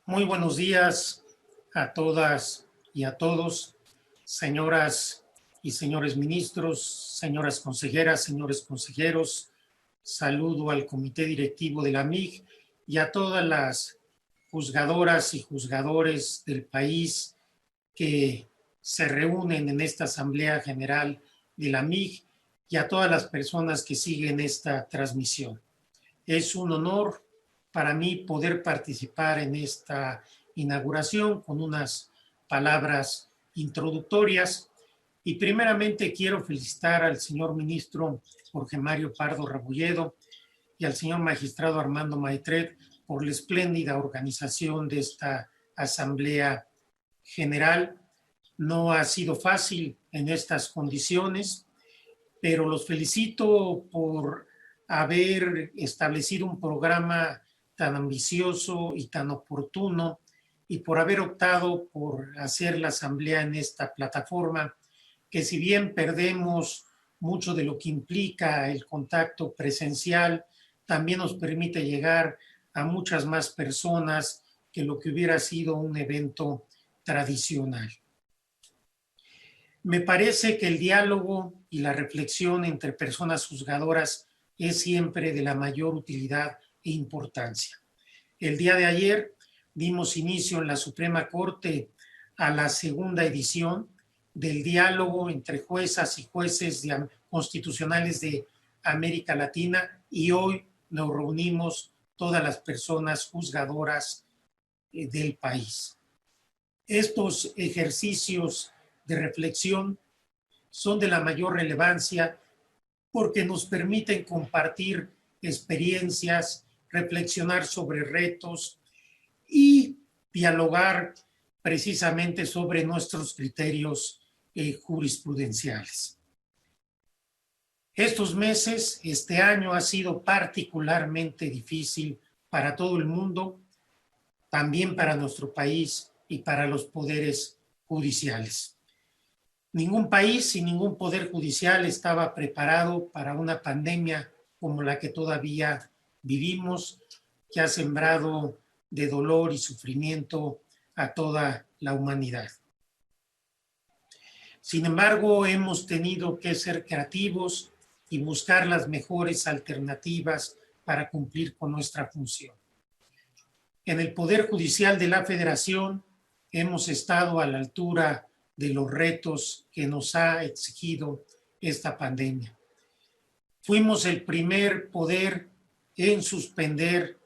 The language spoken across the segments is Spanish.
Muy buenos días a todas y a todos, señoras y señores ministros, señoras consejeras, señores consejeros. Saludo al comité directivo de la MIG y a todas las juzgadoras y juzgadores del país que se reúnen en esta Asamblea General de la MIG y a todas las personas que siguen esta transmisión. Es un honor para mí poder participar en esta inauguración con unas palabras introductorias. Y primeramente quiero felicitar al señor ministro Jorge Mario Pardo Rebolledo y al señor magistrado Armando Maitret por la espléndida organización de esta Asamblea General. No ha sido fácil en estas condiciones, pero los felicito por haber establecido un programa tan ambicioso y tan oportuno y por haber optado por hacer la asamblea en esta plataforma que, si bien perdemos mucho de lo que implica el contacto presencial, también nos permite llegar a muchas más personas que lo que hubiera sido un evento tradicional. Me parece que el diálogo y la reflexión entre personas juzgadoras es siempre de la mayor utilidad e importancia. El día de ayer dimos inicio en la Suprema Corte a la segunda edición del diálogo entre juezas y jueces constitucionales de América Latina y hoy nos reunimos todas las personas juzgadoras del país. Estos ejercicios de reflexión son de la mayor relevancia porque nos permiten compartir experiencias, reflexionar sobre retos y dialogar precisamente sobre nuestros criterios jurisprudenciales. Estos meses, este año ha sido particularmente difícil para todo el mundo, también para nuestro país y para los poderes judiciales. Ningún país y ningún poder judicial estaba preparado para una pandemia como la que todavía vivimos, que ha sembrado de dolor y sufrimiento a toda la humanidad. Sin embargo, hemos tenido que ser creativos y buscar las mejores alternativas para cumplir con nuestra función. En el Poder Judicial de la Federación hemos estado a la altura de los retos que nos ha exigido esta pandemia. Fuimos el primer poder en suspender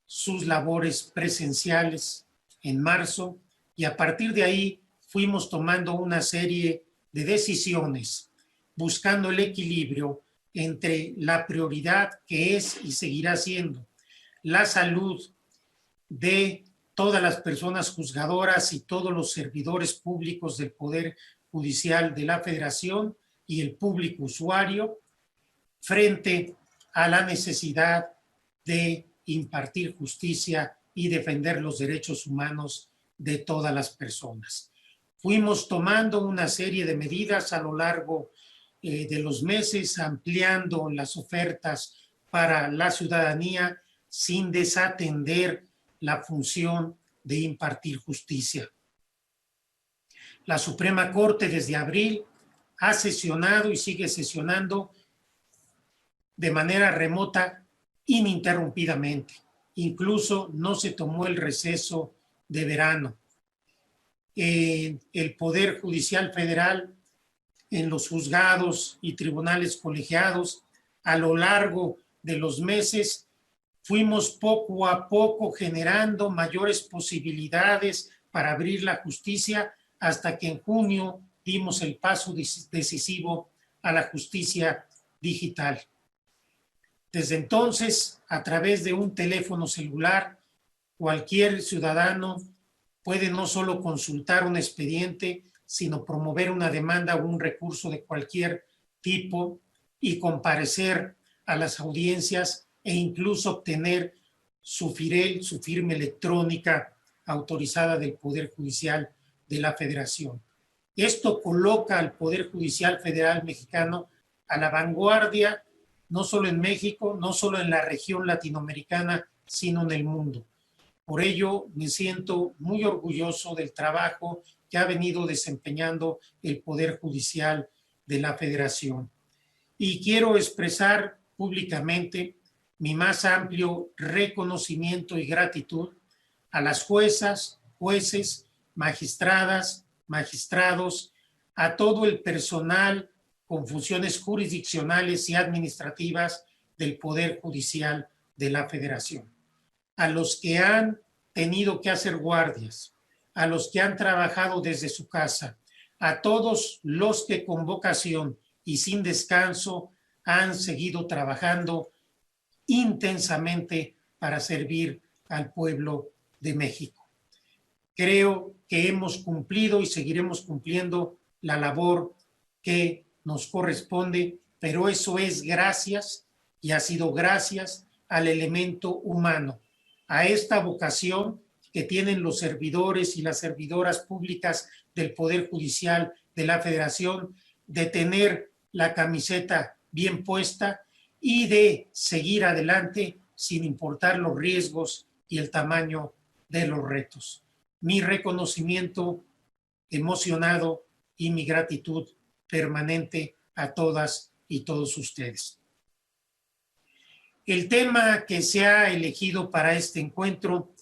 sus labores presenciales en marzo y a partir de ahí fuimos tomando una serie de decisiones buscando el equilibrio entre la prioridad que es y seguirá siendo la salud de todas las personas juzgadoras y todos los servidores públicos del Poder Judicial de la Federación y el público usuario frente a la necesidad de impartir justicia y defender los derechos humanos de todas las personas. Fuimos tomando una serie de medidas a lo largo de los meses, ampliando las ofertas para la ciudadanía sin desatender la función de impartir justicia. La Suprema Corte desde abril ha sesionado y sigue sesionando de manera remota ininterrumpidamente. Incluso no se tomó el receso de verano. El Poder Judicial Federal, en los juzgados y tribunales colegiados, a lo largo de los meses, fuimos poco a poco generando mayores posibilidades para abrir la justicia hasta que en junio dimos el paso decisivo a la justicia digital. Desde entonces, a través de un teléfono celular, cualquier ciudadano puede no solo consultar un expediente, sino promover una demanda o un recurso de cualquier tipo y comparecer a las audiencias e incluso obtener su firma electrónica autorizada del Poder Judicial de la Federación. Esto coloca al Poder Judicial Federal mexicano a la vanguardia, no solo en México, no solo en la región latinoamericana, sino en el mundo. Por ello, me siento muy orgulloso del trabajo que ha venido desempeñando el Poder Judicial de la Federación. Y quiero expresar públicamente mi más amplio reconocimiento y gratitud a las juezas, jueces, magistradas, magistrados, a todo el personal con funciones jurisdiccionales y administrativas del Poder Judicial de la Federación, a los que han tenido que hacer guardias, a los que han trabajado desde su casa, a todos los que con vocación y sin descanso han seguido trabajando intensamente para servir al pueblo de México. Creo que hemos cumplido y seguiremos cumpliendo la labor que nos corresponde, pero eso es gracias y ha sido gracias al elemento humano, a esta vocación que tienen los servidores y las servidoras públicas del Poder Judicial de la Federación de tener la camiseta bien puesta y de seguir adelante sin importar los riesgos y el tamaño de los retos. Mi reconocimiento emocionado y mi gratitud permanente a todas y todos ustedes. El tema que se ha elegido para este encuentro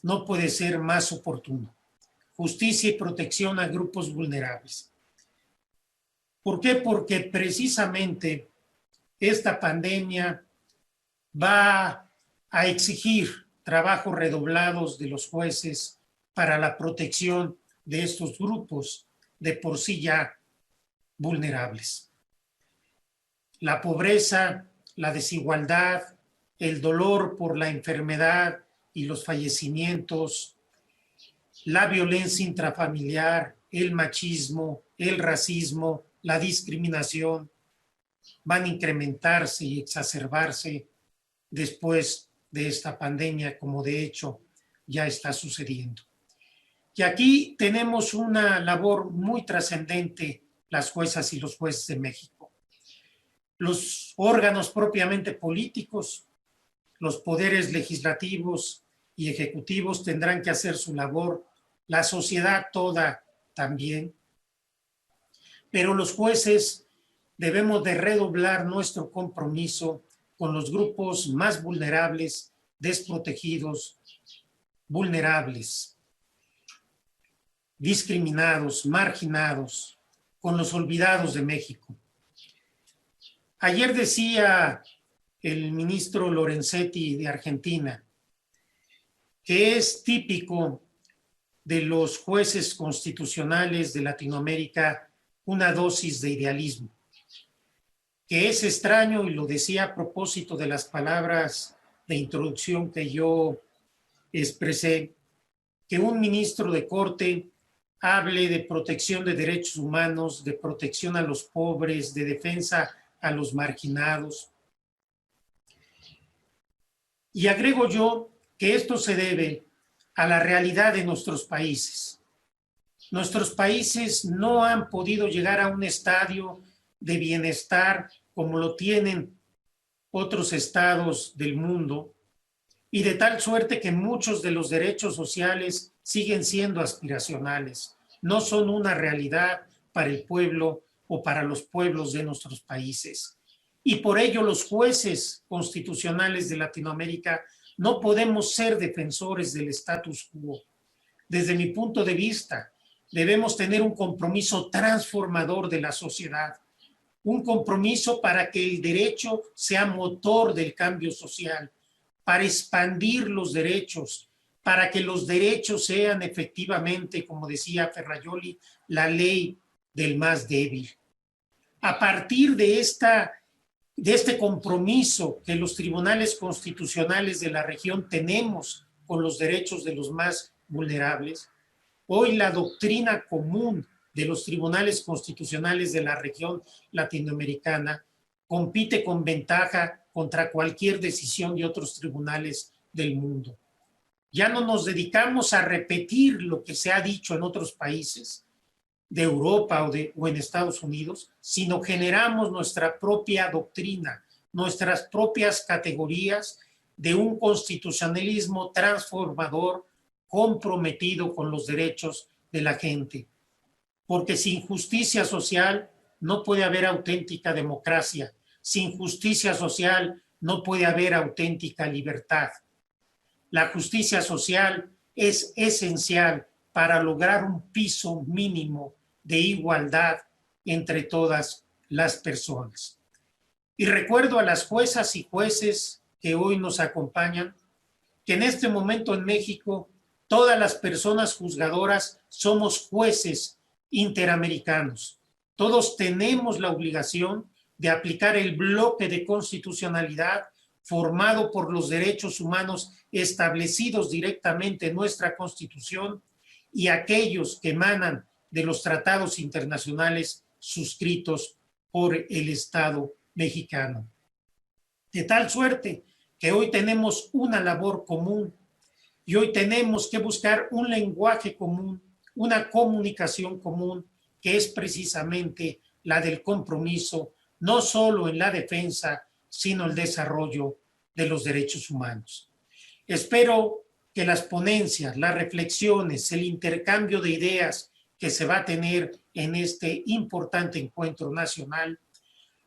no puede ser más oportuno: justicia y protección a grupos vulnerables. ¿Por qué? Porque precisamente esta pandemia va a exigir trabajos redoblados de los jueces para la protección de estos grupos de por sí ya vulnerables. La pobreza, la desigualdad, el dolor por la enfermedad y los fallecimientos, la violencia intrafamiliar, el machismo, el racismo, la discriminación, van a incrementarse y exacerbarse después de esta pandemia, como de hecho ya está sucediendo. Y aquí tenemos una labor muy trascendente, las juezas y los jueces de México. Los órganos propiamente políticos, los poderes legislativos y ejecutivos tendrán que hacer su labor, la sociedad toda también, pero los jueces debemos de redoblar nuestro compromiso con los grupos más vulnerables, desprotegidos, vulnerables, discriminados, marginados, con los olvidados de México. Ayer decía el ministro Lorenzetti de Argentina que es típico de los jueces constitucionales de Latinoamérica una dosis de idealismo, que es extraño, y lo decía a propósito de las palabras de introducción que yo expresé, que un ministro de corte hable de protección de derechos humanos, de protección a los pobres, de defensa a los marginados. Y agrego yo que esto se debe a la realidad de nuestros países. Nuestros países no han podido llegar a un estadio de bienestar como lo tienen otros estados del mundo, y de tal suerte que muchos de los derechos sociales siguen siendo aspiracionales, no son una realidad para el pueblo o para los pueblos de nuestros países. Y por ello los jueces constitucionales de Latinoamérica no podemos ser defensores del status quo. Desde mi punto de vista, debemos tener un compromiso transformador de la sociedad, un compromiso para que el derecho sea motor del cambio social, para expandir los derechos, para que los derechos sean efectivamente, como decía Ferrajoli, la ley del más débil. A partir de este compromiso que los tribunales constitucionales de la región tenemos con los derechos de los más vulnerables, hoy la doctrina común de los tribunales constitucionales de la región latinoamericana compite con ventaja contra cualquier decisión de otros tribunales del mundo. Ya no nos dedicamos a repetir lo que se ha dicho en otros países de Europa o en Estados Unidos, sino generamos nuestra propia doctrina, nuestras propias categorías de un constitucionalismo transformador comprometido con los derechos de la gente. Porque sin justicia social no puede haber auténtica democracia. Sin justicia social no puede haber auténtica libertad. La justicia social es esencial para lograr un piso mínimo de igualdad entre todas las personas. Y recuerdo a las juezas y jueces que hoy nos acompañan, que en este momento en México todas las personas juzgadoras somos jueces interamericanos. Todos tenemos la obligación de aplicar el bloque de constitucionalidad formado por los derechos humanos establecidos directamente en nuestra Constitución y aquellos que emanan de los tratados internacionales suscritos por el Estado mexicano. De tal suerte que hoy tenemos una labor común y hoy tenemos que buscar un lenguaje común, una comunicación común, que es precisamente la del compromiso, no solo en la defensa, sino el desarrollo de los derechos humanos. Espero que las ponencias, las reflexiones, el intercambio de ideas que se va a tener en este importante encuentro nacional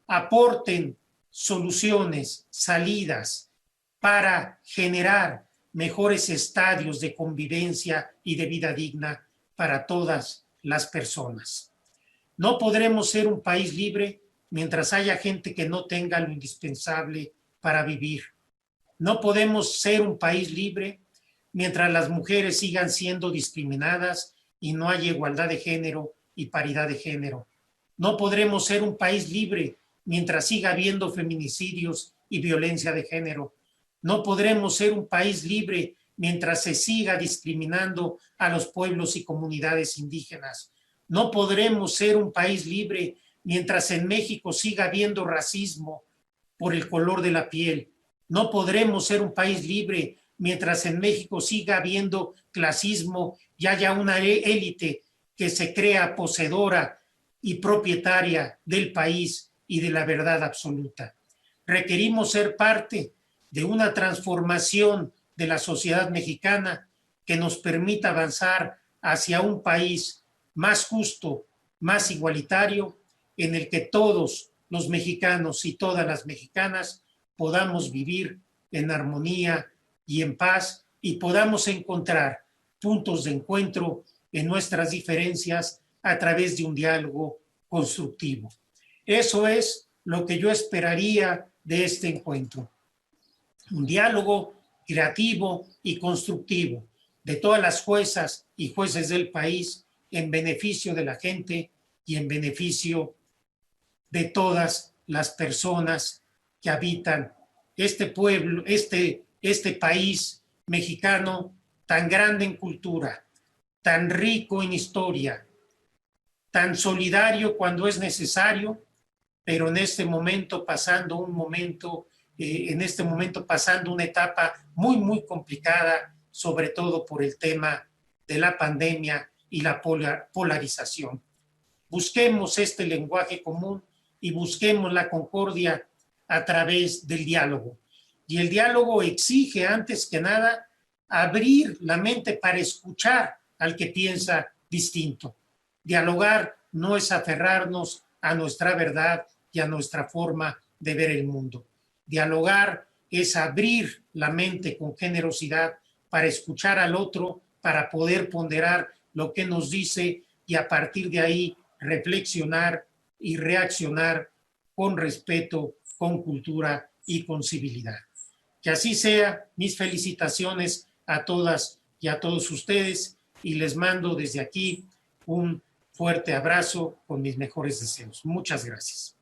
aporten soluciones, salidas para generar mejores estadios de convivencia y de vida digna para todas las personas. No podremos ser un país libre mientras haya gente que no tenga lo indispensable para vivir. No podemos ser un país libre mientras las mujeres sigan siendo discriminadas y no haya igualdad de género y paridad de género. No podremos ser un país libre mientras siga habiendo feminicidios y violencia de género. No podremos ser un país libre mientras se siga discriminando a los pueblos y comunidades indígenas. No podremos ser un país libre mientras en México siga habiendo racismo por el color de la piel. No podremos ser un país libre mientras en México siga habiendo clasismo y haya una élite que se crea poseedora y propietaria del país y de la verdad absoluta. Requerimos ser parte de una transformación de la sociedad mexicana que nos permita avanzar hacia un país más justo, más igualitario, en el que todos los mexicanos y todas las mexicanas podamos vivir en armonía y en paz y podamos encontrar puntos de encuentro en nuestras diferencias a través de un diálogo constructivo. Eso es lo que yo esperaría de este encuentro. Un diálogo creativo y constructivo de todas las juezas y jueces del país en beneficio de la gente y en beneficio de todas las personas que habitan este pueblo, este país mexicano tan grande en cultura, tan rico en historia, tan solidario cuando es necesario, pero en este momento pasando una etapa muy, muy complicada, sobre todo por el tema de la pandemia y la polarización. Busquemos este lenguaje común y busquemos la concordia a través del diálogo. Y el diálogo exige, antes que nada, abrir la mente para escuchar al que piensa distinto. Dialogar no es aferrarnos a nuestra verdad y a nuestra forma de ver el mundo. Dialogar es abrir la mente con generosidad para escuchar al otro, para poder ponderar lo que nos dice y a partir de ahí reflexionar y reaccionar con respeto, con cultura y con civilidad. Que así sea. Mis felicitaciones a todas y a todos ustedes y les mando desde aquí un fuerte abrazo con mis mejores deseos. Muchas gracias.